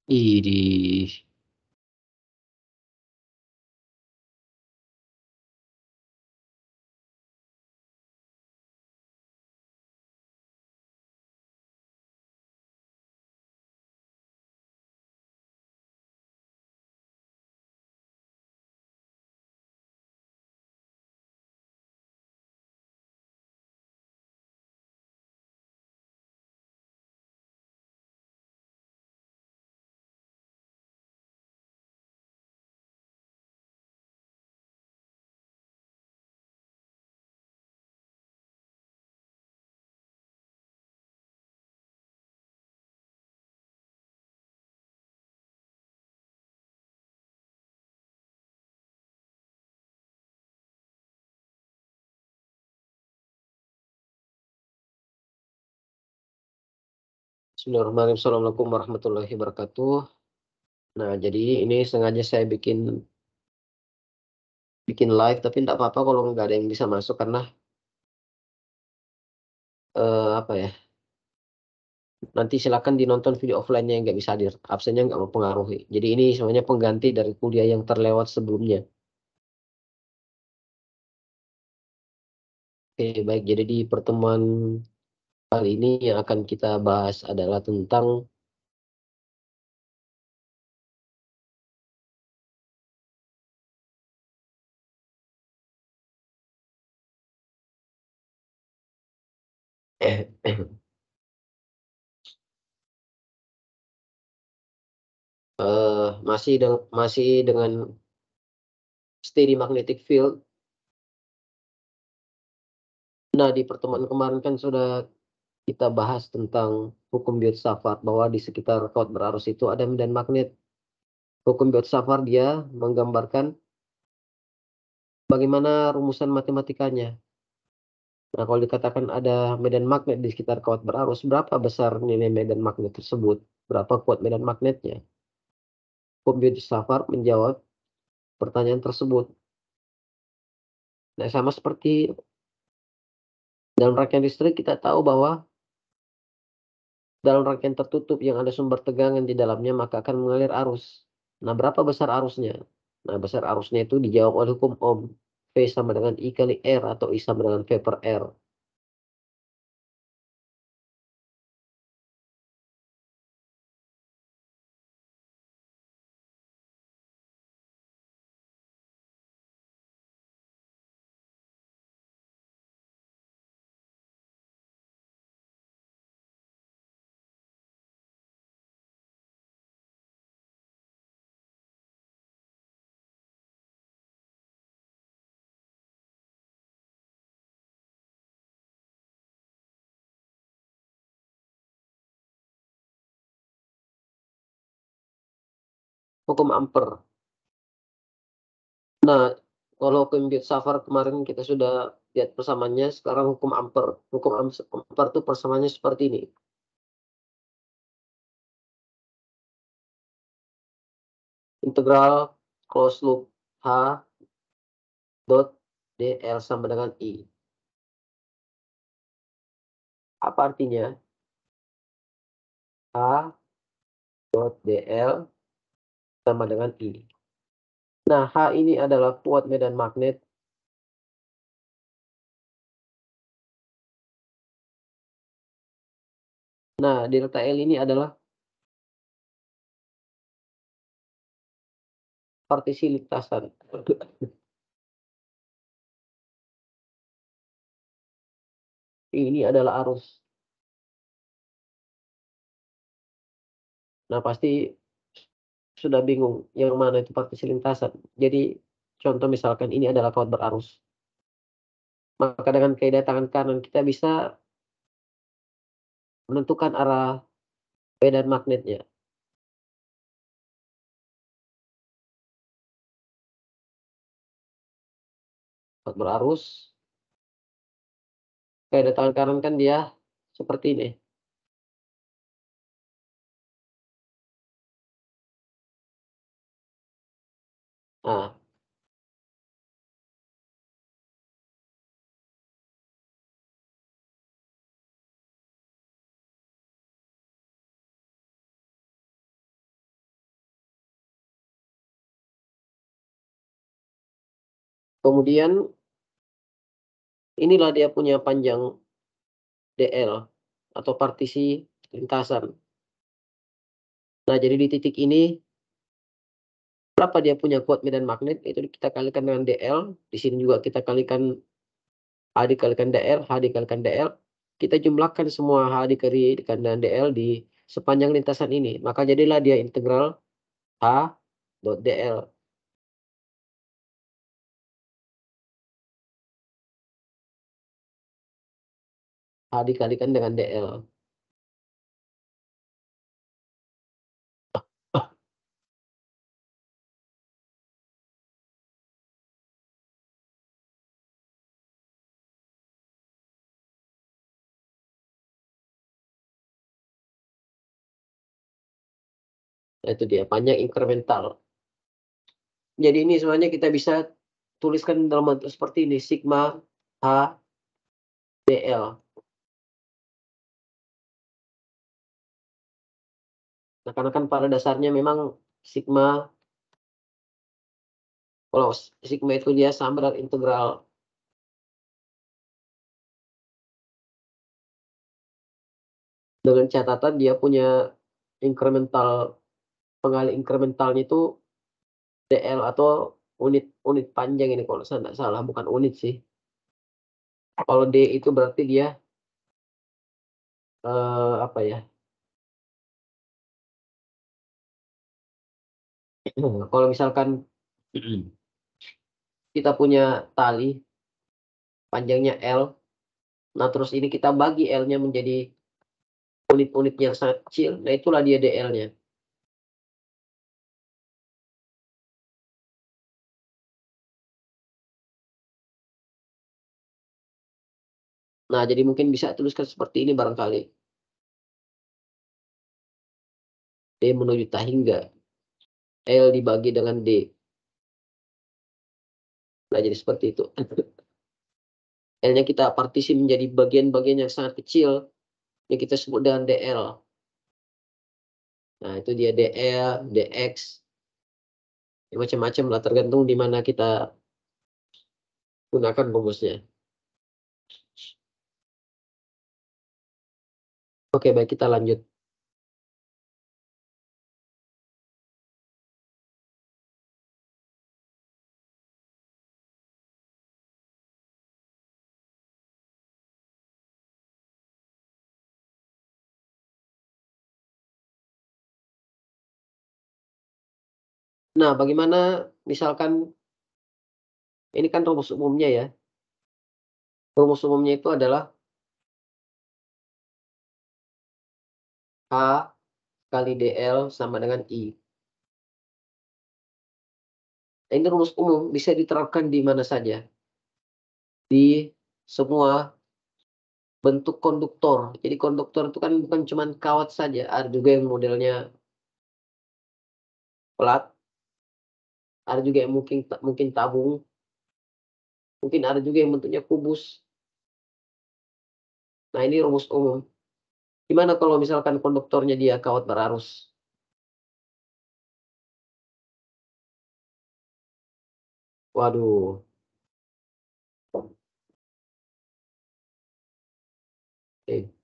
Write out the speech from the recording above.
Idih. Bismillahirrahmanirrahim. Assalamualaikum warahmatullahi wabarakatuh. Nah, jadi ini sengaja saya bikin bikin live, tapi nggak apa-apa kalau nggak ada yang bisa masuk karena apa ya? Nanti silakan dinonton video offline-nya yang nggak bisa hadir. Absennya nggak mempengaruhi. Jadi ini semuanya pengganti dari kuliah yang terlewat sebelumnya. Oke, baik. Jadi di pertemuan kali ini yang akan kita bahas adalah tentang masih dengan steady magnetic field. Nah, di pertemuan kemarin kan sudah kita bahas tentang hukum Biot-Savart bahwa di sekitar kawat berarus itu ada medan magnet. Hukum Biot-Savart dia menggambarkan bagaimana rumusan matematikanya. Nah, kalau dikatakan ada medan magnet di sekitar kawat berarus, berapa besar nilai medan magnet tersebut? Berapa kuat medan magnetnya? Hukum Biot-Savart menjawab pertanyaan tersebut. Nah, sama seperti dalam rangkaian listrik kita tahu bahwa dalam rangkaian tertutup yang ada sumber tegangan di dalamnya maka akan mengalir arus. Nah, berapa besar arusnya? Nah, besar arusnya itu dijawab oleh hukum Ohm. V sama dengan I kali R atau I sama dengan V per R. Hukum Ampere. Nah, kalau hukum Biot-Savart kemarin kita sudah lihat persamaannya, sekarang hukum Ampere. Hukum Ampere itu persamaannya seperti ini. Integral closed loop H dot dl sama dengan I. Apa artinya? H dot dl sama dengan I. Nah, H ini adalah kuat medan magnet. Nah, delta L ini adalah partisi lintasan. Ini adalah arus. Nah, pasti sudah bingung yang mana itu partisi lintasan. Jadi, contoh misalkan ini adalah kawat berarus. Maka dengan kaidah tangan kanan kita bisa menentukan arah medan magnetnya. Kawat berarus, kaidah tangan kanan kan dia seperti ini. Nah, Kemudian inilah dia punya panjang DL atau partisi lintasan. Nah, jadi di titik ini berapa dia punya kuat medan magnet itu kita kalikan dengan DL, di sini juga kita kalikan H dikalikan DL, H dikalikan DL, kita jumlahkan semua H dikalikan dengan DL di sepanjang lintasan ini, maka jadilah dia integral H dot DL. H dikalikan dengan DL. Nah, itu dia panjang inkremental. Jadi ini sebenarnya kita bisa tuliskan dalam bentuk seperti ini, sigma H DL. Nah, karena kan pada dasarnya memang sigma, kalau sigma itu dia sama dengan integral, dengan catatan dia punya inkremental, pengali inkrementalnya itu DL atau unit unit panjang ini kalau saya nggak salah, bukan unit sih. Kalau D itu berarti dia, apa ya, kalau misalkan kita punya tali panjangnya L, nah terus ini kita bagi L-nya menjadi unit-unit yang sangat kecil, nah itulah dia DL-nya. Nah, jadi mungkin bisa tuliskan seperti ini barangkali. D menuju Tahingga, L dibagi dengan D. Nah, jadi seperti itu. L-nya kita partisi menjadi bagian-bagian yang sangat kecil, yang kita sebut dengan DL. Nah, itu dia DL, DX, ya macam-macam lah, tergantung di mana kita gunakan rumusnya. Oke, baik, kita lanjut. Nah, bagaimana misalkan ini kan rumus umumnya ya. Rumus umumnya itu adalah H kali DL sama dengan I. Nah, ini rumus umum, bisa diterapkan di mana saja. Di semua bentuk konduktor. Jadi konduktor itu kan bukan cuma kawat saja, ada juga yang modelnya plat, ada juga yang mungkin tabung, mungkin ada juga yang bentuknya kubus. Nah, ini rumus umum. Gimana kalau misalkan konduktornya dia kawat berarus? Waduh, oke.